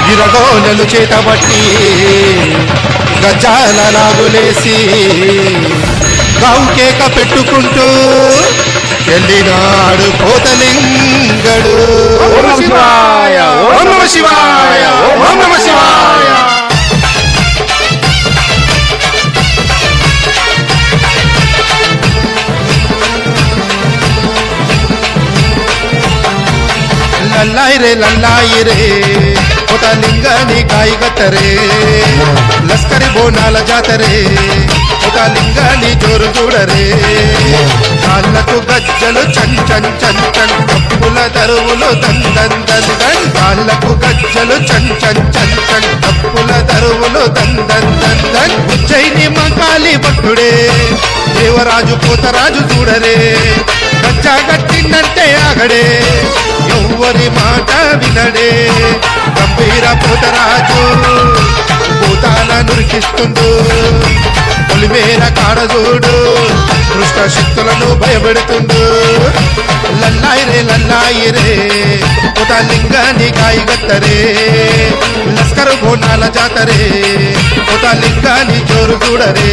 గిరగోనెలు చేతబట్టి గజాల లాగులేసి గావుకేక పెట్టుకుంటూ వెళ్ళినాడు కోతలింగడు. ఓం నమః శివాయ, ఓం నమః శివాయ, ఓం నమః శివాయ. లల్లాయి రే కోతలింగని కాయిగట్టరే లస్కరి బోనాల జాతరే కోతలింగని జోరు చూడరే. కాళ్ళకు గజ్జలు చన్ చన్ చన్ చన్ కప్పుల తరువులు దన్ దన్ దన్ దన్. కాళ్ళకు గజ్జలు చన్ చన్ చన్ చన్ కప్పుల తరువులు దన్ దన్ దన్ దన్. ఉజ్జయిని మకాలి భక్తుడే దేవరాజు పోతరాజు చూడరే. గజ్జా గట్టిందంటే ఆగడే ఎవ్వరి మాట వినడే. గంభీర పోతరాజు భూతాల నురికిస్తుండు. పొలిమేర కాడజూడు దుష్ట శక్తులను భయపెడుతుండు. లల్లాయి రే కోతలింగని కాయిగట్టరే లస్కరు బోనాల జాతరే కోతలింగని జోరు చూడరే.